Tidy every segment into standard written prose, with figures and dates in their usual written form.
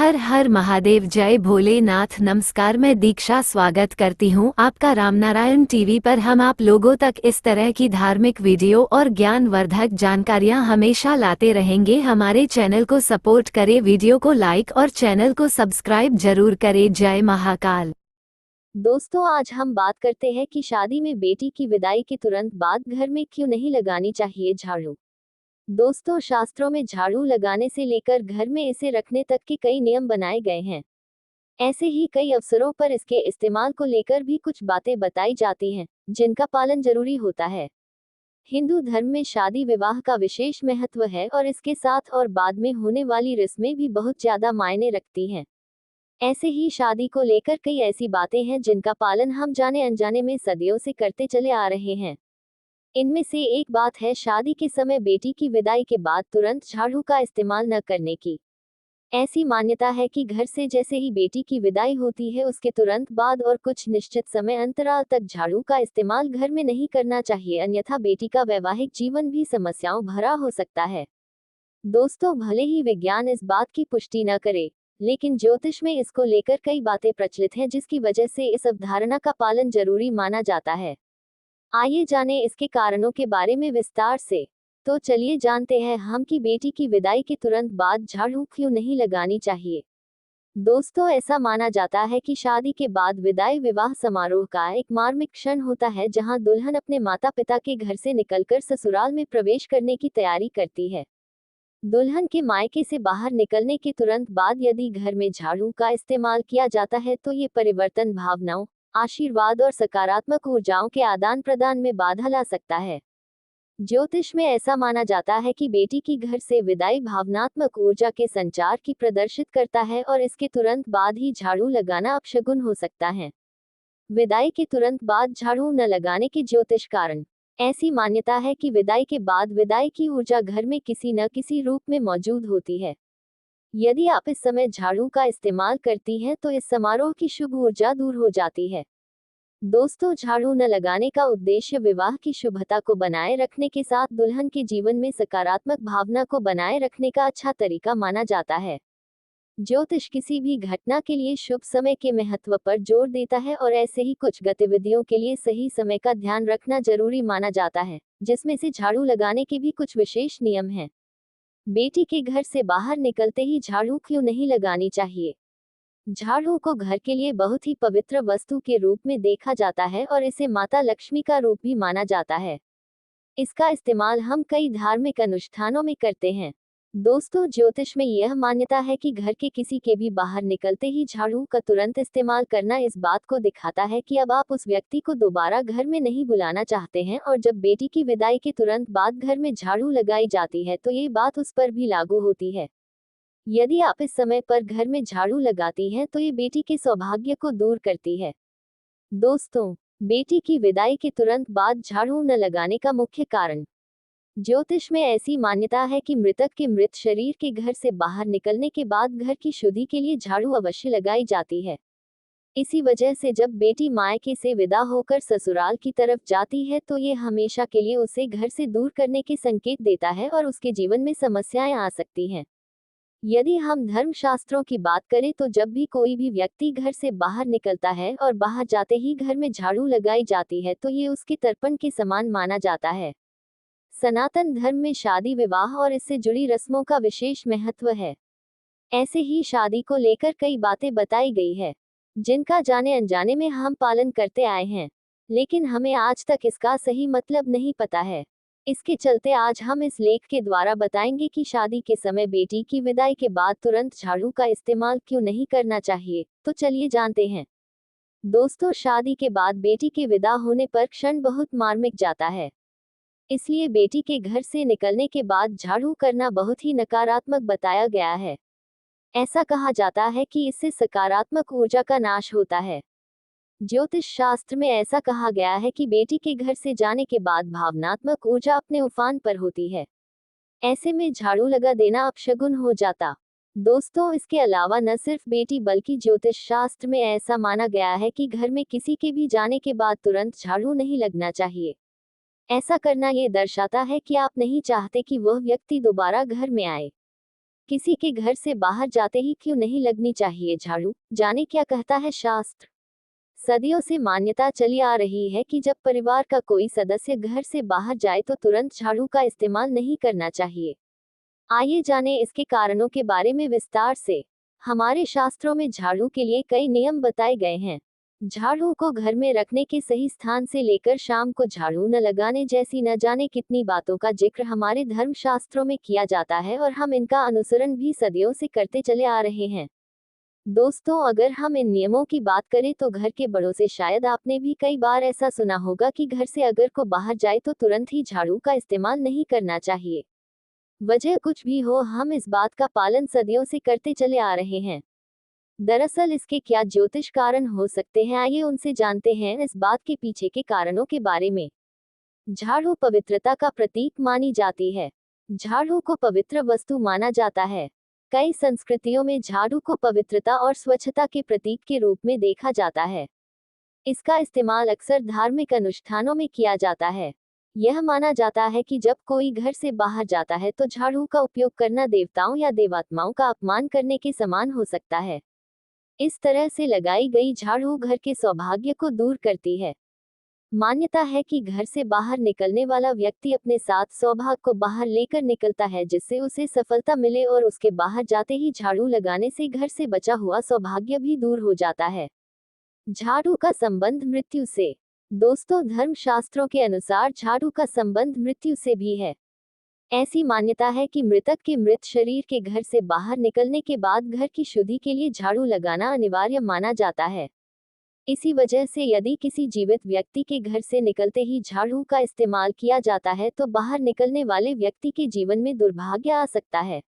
हर हर महादेव। जय भोलेनाथ। नमस्कार, मैं दीक्षा स्वागत करती हूँ आपका रामनारायण टीवी पर। हम आप लोगों तक इस तरह की धार्मिक वीडियो और ज्ञानवर्धक जानकारियाँ हमेशा लाते रहेंगे। हमारे चैनल को सपोर्ट करें, वीडियो को लाइक और चैनल को सब्सक्राइब जरूर करें। जय महाकाल। दोस्तों, आज हम बात करते हैं कि शादी में बेटी की विदाई के तुरंत बाद घर में क्यों नहीं लगानी चाहिए झाड़ू। दोस्तों, शास्त्रों में झाड़ू लगाने से लेकर घर में इसे रखने तक के कई नियम बनाए गए हैं। ऐसे ही कई अवसरों पर इसके इस्तेमाल को लेकर भी कुछ बातें बताई जाती हैं, जिनका पालन जरूरी होता है। हिंदू धर्म में शादी विवाह का विशेष महत्व है और इसके साथ और बाद में होने वाली रस्में भी बहुत ज्यादा मायने रखती हैं। ऐसे ही शादी को लेकर कई ऐसी बातें हैं जिनका पालन हम जाने अनजाने में सदियों से करते चले आ रहे हैं। इनमें से एक बात है शादी के समय बेटी की विदाई के बाद तुरंत झाड़ू का इस्तेमाल न करने की। ऐसी मान्यता है कि घर से जैसे ही बेटी की विदाई होती है उसके तुरंत बाद और कुछ निश्चित समय अंतराल तक झाड़ू का इस्तेमाल घर में नहीं करना चाहिए, अन्यथा बेटी का वैवाहिक जीवन भी समस्याओं भरा हो सकता है। दोस्तों, भले ही विज्ञान इस बात की पुष्टि न करे, लेकिन ज्योतिष में इसको लेकर कई बातें प्रचलित हैं जिसकी वजह से इस अवधारणा का पालन जरूरी माना जाता है। आइए जानें इसके कारणों के बारे में विस्तार से। तो चलिए जानते हैं हम कि बेटी की विदाई के तुरंत बाद झाड़ू क्यों नहीं लगानी चाहिए। दोस्तों, ऐसा माना जाता है कि शादी के बाद विदाई विवाह समारोह का एक मार्मिक क्षण होता है जहां दुल्हन अपने माता पिता के घर से निकलकर ससुराल में प्रवेश करने की तैयारी करती है। दुल्हन के मायके से बाहर निकलने के तुरंत बाद यदि घर में झाड़ू का इस्तेमाल किया जाता है तो ये परिवर्तन भावनाओं, आशीर्वाद और सकारात्मक ऊर्जाओं के आदान प्रदान में बाधा ला सकता है। ज्योतिष में ऐसा माना जाता है कि बेटी की घर से विदाई भावनात्मक ऊर्जा के संचार की प्रदर्शित करता है और इसके तुरंत बाद ही झाड़ू लगाना अपशगुन हो सकता है। विदाई के तुरंत बाद झाड़ू न लगाने के ज्योतिष कारण। ऐसी मान्यता है कि विदाई के बाद विदाई की ऊर्जा घर में किसी न किसी रूप में मौजूद होती है। यदि आप इस समय झाड़ू का इस्तेमाल करती हैं तो इस समारोह की शुभ ऊर्जा दूर हो जाती है। दोस्तों, झाड़ू न लगाने का उद्देश्य विवाह की शुभता को बनाए रखने के साथ दुल्हन के जीवन में सकारात्मक भावना को बनाए रखने का अच्छा तरीका माना जाता है। ज्योतिष किसी भी घटना के लिए शुभ समय के महत्व पर जोर देता है और ऐसे ही कुछ गतिविधियों के लिए सही समय का ध्यान रखना जरूरी माना जाता है, जिसमें से झाड़ू लगाने के भी कुछ विशेष नियम हैं। बेटी के घर से बाहर निकलते ही झाड़ू क्यों नहीं लगानी चाहिए। झाड़ू को घर के लिए बहुत ही पवित्र वस्तु के रूप में देखा जाता है और इसे माता लक्ष्मी का रूप भी माना जाता है। इसका इस्तेमाल हम कई धार्मिक अनुष्ठानों में करते हैं। दोस्तों, ज्योतिष में यह मान्यता है कि घर के किसी के भी बाहर निकलते ही झाड़ू का तुरंत इस्तेमाल करना इस बात को दिखाता है कि अब आप उस व्यक्ति को दोबारा घर में नहीं बुलाना चाहते हैं, और जब बेटी की विदाई के तुरंत बाद घर में झाड़ू लगाई जाती है तो ये बात उस पर भी लागू होती है। यदि आप इस समय पर घर में झाड़ू लगाती हैं तो ये बेटी के सौभाग्य को दूर करती है। दोस्तों, बेटी की विदाई के तुरंत बाद झाड़ू न लगाने का मुख्य कारण। ज्योतिष में ऐसी मान्यता है कि मृतक के मृत शरीर के घर से बाहर निकलने के बाद घर की शुद्धि के लिए झाड़ू अवश्य लगाई जाती है। इसी वजह से जब बेटी मायके से विदा होकर ससुराल की तरफ जाती है तो ये हमेशा के लिए उसे घर से दूर करने के संकेत देता है और उसके जीवन में समस्याएं आ सकती हैं। यदि हम धर्मशास्त्रों की बात करें तो जब भी कोई भी व्यक्ति घर से बाहर निकलता है और बाहर जाते ही घर में झाड़ू लगाई जाती है तो ये उसके तर्पण के समान माना जाता है। सनातन धर्म में शादी विवाह और इससे जुड़ी रस्मों का विशेष महत्व है। ऐसे ही शादी को लेकर कई बातें बताई गई है, जिनका जाने अनजाने में हम पालन करते आए हैं, लेकिन हमें आज तक इसका सही मतलब नहीं पता है। इसके चलते आज हम इस लेख के द्वारा बताएंगे कि शादी के समय बेटी की विदाई के बाद तुरंत झाड़ू का इस्तेमाल क्यों नहीं करना चाहिए। तो चलिए जानते हैं। दोस्तों, शादी के बाद बेटी के विदा होने पर क्षण बहुत मार्मिक जाता है, इसलिए बेटी के घर से निकलने के बाद झाड़ू करना बहुत ही नकारात्मक बताया गया है। ऐसा कहा जाता है कि इससे सकारात्मक ऊर्जा का नाश होता है। ज्योतिष शास्त्र में ऐसा कहा गया है कि बेटी के घर से जाने के बाद भावनात्मक ऊर्जा अपने उफान पर होती है। ऐसे में झाड़ू लगा देना अपशगुन हो जाता। दोस्तों, इसके अलावा न सिर्फ बेटी बल्कि ज्योतिष शास्त्र में ऐसा माना गया है कि घर में किसी के भी जाने के बाद तुरंत झाड़ू नहीं लगना चाहिए। ऐसा करना ये दर्शाता है कि आप नहीं चाहते कि वह व्यक्ति दोबारा घर में आए। किसी के घर से बाहर जाते ही क्यों नहीं लगनी चाहिए झाड़ू, जाने क्या कहता है शास्त्र। सदियों से मान्यता चली आ रही है कि जब परिवार का कोई सदस्य घर से बाहर जाए तो तुरंत झाड़ू का इस्तेमाल नहीं करना चाहिए। आइए जाने इसके कारणों के बारे में विस्तार से। हमारे शास्त्रों में झाड़ू के लिए कई नियम बताए गए हैं। झाड़ू को घर में रखने के सही स्थान से लेकर शाम को झाड़ू न लगाने जैसी न जाने कितनी बातों का जिक्र हमारे धर्म शास्त्रों में किया जाता है और हम इनका अनुसरण भी सदियों से करते चले आ रहे हैं। दोस्तों, अगर हम इन नियमों की बात करें तो घर के बड़ों से शायद आपने भी कई बार ऐसा सुना होगा कि घर से अगर को बाहर जाए तो तुरंत ही झाड़ू का इस्तेमाल नहीं करना चाहिए। वजह कुछ भी हो, हम इस बात का पालन सदियों से करते चले आ रहे हैं। दरअसल इसके क्या ज्योतिष कारण हो सकते हैं, आइए उनसे जानते हैं इस बात के पीछे के कारणों के बारे में। झाड़ू पवित्रता का प्रतीक मानी जाती है। झाड़ू को पवित्र वस्तु माना जाता है। कई संस्कृतियों में झाड़ू को पवित्रता और स्वच्छता के प्रतीक के रूप में देखा जाता है। इसका इस्तेमाल अक्सर धार्मिक अनुष्ठानों में किया जाता है। यह माना जाता है कि जब कोई घर से बाहर जाता है तो झाड़ू का उपयोग करना देवताओं या देवात्माओं का अपमान करने के समान हो सकता है। इस तरह से लगाई गई झाड़ू घर के सौभाग्य को दूर करती है। मान्यता है कि घर से बाहर निकलने वाला व्यक्ति अपने साथ सौभाग्य को बाहर लेकर निकलता है, जिससे उसे सफलता मिले और उसके बाहर जाते ही झाड़ू लगाने से घर से बचा हुआ सौभाग्य भी दूर हो जाता है। झाड़ू का संबंध मृत्यु से। दोस्तों, धर्म शास्त्रों के अनुसार झाड़ू का संबंध मृत्यु से भी है। ऐसी मान्यता है कि मृतक के मृत शरीर के घर से बाहर निकलने के बाद घर की शुद्धि के लिए झाड़ू लगाना अनिवार्य माना जाता है। इसी वजह से यदि किसी जीवित व्यक्ति के घर से निकलते ही झाड़ू का इस्तेमाल किया जाता है तो बाहर निकलने वाले व्यक्ति के जीवन में दुर्भाग्य आ सकता है।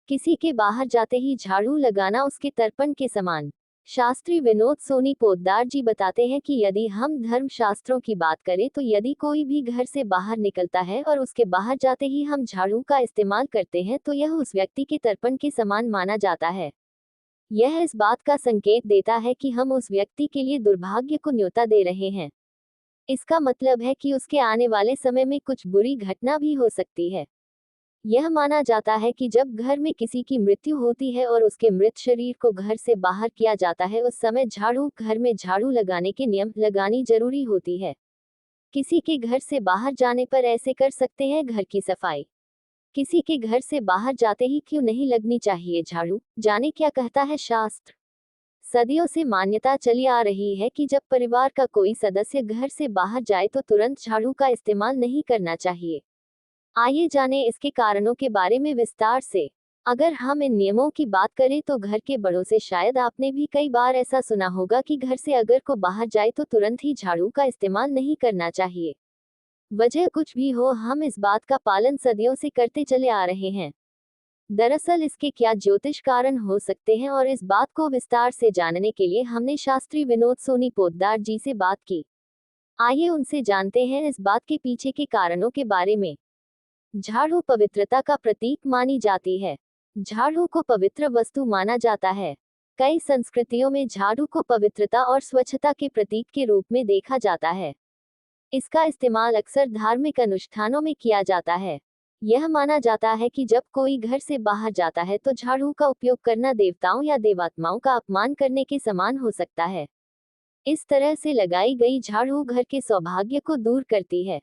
किसी के बाहर जाते ही झाड़ू लगाना उसके तर्पण के समान। शास्त्री विनोद सोनी पोद्दार जी बताते हैं कि यदि हम धर्म शास्त्रों की बात करें तो यदि कोई भी घर से बाहर निकलता है और उसके बाहर जाते ही हम झाड़ू का इस्तेमाल करते हैं तो यह उस व्यक्ति के तर्पण के समान माना जाता है। यह इस बात का संकेत देता है कि हम उस व्यक्ति के लिए दुर्भाग्य को न्योता दे रहे हैं। इसका मतलब है कि उसके आने वाले समय में कुछ बुरी घटना भी हो सकती है। यह माना जाता है कि जब घर में किसी की मृत्यु होती है और उसके मृत शरीर को घर से बाहर किया जाता है, उस समय घर में झाड़ू लगाने के नियम लगानी जरूरी होती है। किसी के घर से बाहर जाने पर ऐसे कर सकते हैं घर की सफाई। किसी के घर से बाहर जाते ही क्यों नहीं लगनी चाहिए झाड़ू, जाने क्या कहता है शास्त्र। सदियों से मान्यता चली आ रही है कि जब परिवार का कोई सदस्य घर से बाहर जाए तो तुरंत झाड़ू का इस्तेमाल नहीं करना चाहिए। आइए जाने इसके कारणों के बारे में विस्तार से। अगर हम इन नियमों की बात करें तो घर के बड़ों से शायद आपने भी कई बार ऐसा सुना होगा कि घर से अगर को बाहर जाए तो तुरंत ही झाड़ू का इस्तेमाल नहीं करना चाहिए। वजह कुछ भी हो, हम इस बात का पालन सदियों से करते चले आ रहे हैं। दरअसल इसके क्या ज्योतिष कारण हो सकते हैं और इस बात को विस्तार से जानने के लिए हमने शास्त्री विनोद सोनी पोद्दार जी से बात की। आइए उनसे जानते हैं इस बात के पीछे के कारणों के बारे में। झाड़ू पवित्रता का प्रतीक मानी जाती है। झाड़ू को पवित्र वस्तु माना जाता है। कई संस्कृतियों में झाड़ू को पवित्रता और स्वच्छता के प्रतीक के रूप में देखा जाता है। इसका इस्तेमाल अक्सर धार्मिक अनुष्ठानों में किया जाता है। यह माना जाता है कि जब कोई घर से बाहर जाता है तो झाड़ू का उपयोग करना देवताओं या देवात्माओं का अपमान करने के समान हो सकता है। इस तरह से लगाई गई झाड़ू घर के सौभाग्य को दूर करती है।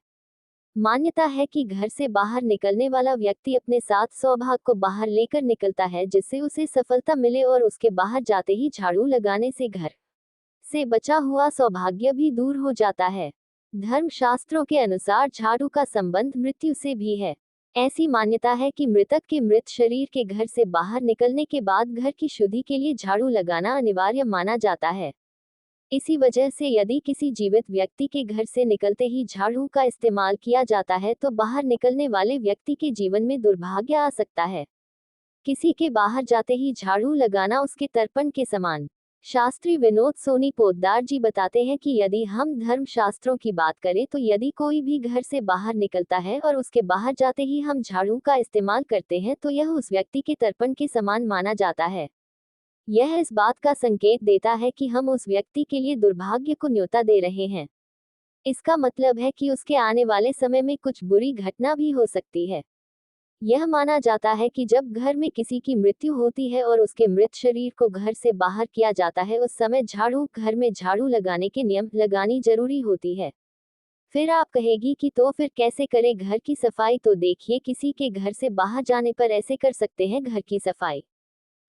मान्यता है कि घर से बाहर निकलने वाला व्यक्ति अपने साथ सौभाग्य को बाहर लेकर निकलता है, जिससे उसे सफलता मिले और उसके बाहर जाते ही झाड़ू लगाने से घर से बचा हुआ सौभाग्य भी दूर हो जाता है। धर्म शास्त्रों के अनुसार झाड़ू का संबंध मृत्यु से भी है। ऐसी मान्यता है कि मृतक के मृत शरीर के घर से बाहर निकलने के बाद घर की शुद्धि के लिए झाड़ू लगाना अनिवार्य माना जाता है। इसी वजह से यदि किसी जीवित व्यक्ति के घर से निकलते ही झाड़ू का इस्तेमाल किया जाता है तो बाहर निकलने वाले व्यक्ति के जीवन में दुर्भाग्य आ सकता है। किसी के बाहर जाते ही झाड़ू लगाना उसके तर्पण के समान। शास्त्री विनोद सोनी पोद्दार जी बताते हैं कि यदि हम धर्म शास्त्रों की बात करें तो यदि कोई भी घर से बाहर निकलता है और उसके बाहर जाते ही हम झाड़ू का इस्तेमाल करते हैं तो यह उस व्यक्ति के तर्पण के समान माना जाता है। यह इस बात का संकेत देता है कि हम उस व्यक्ति के लिए दुर्भाग्य को न्योता दे रहे हैं। इसका मतलब है कि उसके आने वाले समय में कुछ बुरी घटना भी हो सकती है। यह माना जाता है कि जब घर में किसी की मृत्यु होती है और उसके मृत शरीर को घर से बाहर किया जाता है, उस समय घर में झाड़ू लगाने के नियम लगानी जरूरी होती है। फिर आप कहेगी कि तो फिर कैसे करें घर की सफाई? तो देखिए, किसी के घर से बाहर जाने पर ऐसे कर सकते हैं घर की सफाई।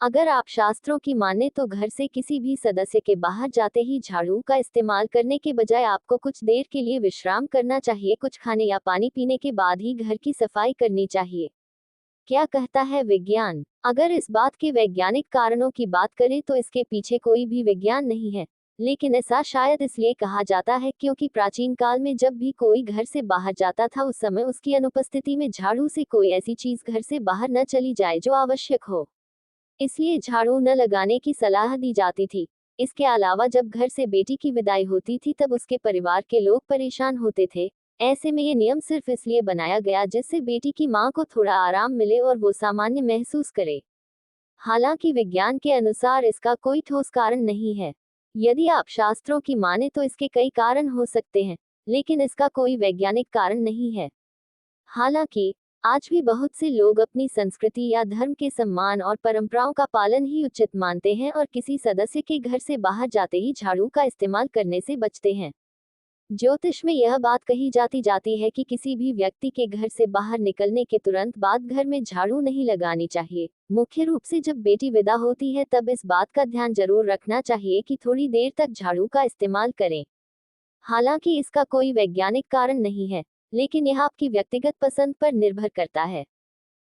अगर आप शास्त्रों की माने तो घर से किसी भी सदस्य के बाहर जाते ही झाड़ू का इस्तेमाल करने के बजाय आपको कुछ देर के लिए विश्राम करना चाहिए। कुछ खाने या पानी पीने के बाद ही घर की सफाई करनी चाहिए। क्या कहता है विज्ञान? अगर इस बात के वैज्ञानिक कारणों की बात करें तो इसके पीछे कोई भी विज्ञान नहीं है, लेकिन ऐसा शायद इसलिए कहा जाता है क्योंकि प्राचीन काल में जब भी कोई घर से बाहर जाता था, उस समय उसकी अनुपस्थिति में झाड़ू से कोई ऐसी चीज घर से बाहर न चली जाए जो आवश्यक हो, इसलिए झाड़ू न लगाने की सलाह दी जाती थी। इसके अलावा जब घर से बेटी की विदाई होती थी तब उसके परिवार के लोग परेशान होते थे। ऐसे में ये नियम सिर्फ इसलिए बनाया गया जिससे बेटी की मां को थोड़ा आराम मिले और वो सामान्य महसूस करे। हालांकि विज्ञान के अनुसार इसका कोई ठोस कारण नहीं है। यदि आप शास्त्रों की माने तो इसके कई कारण हो सकते हैं, लेकिन इसका कोई वैज्ञानिक कारण नहीं है। हालांकि आज भी बहुत से लोग अपनी संस्कृति या धर्म के सम्मान और परंपराओं का पालन ही उचित मानते हैं और किसी सदस्य के घर से बाहर जाते ही झाड़ू का इस्तेमाल करने से बचते हैं। ज्योतिष में यह बात कही जाती है कि किसी भी व्यक्ति के घर से बाहर निकलने के तुरंत बाद घर में झाड़ू नहीं लगानी चाहिए। मुख्य रूप से जब बेटी विदा होती है तब इस बात का ध्यान जरूर रखना चाहिए कि थोड़ी देर तक झाड़ू का इस्तेमाल करें। हालांकि इसका कोई वैज्ञानिक कारण नहीं है, लेकिन यह आपकी व्यक्तिगत पसंद पर निर्भर करता है।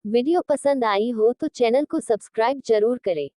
वीडियो पसंद आई हो तो चैनल को सब्सक्राइब जरूर करें।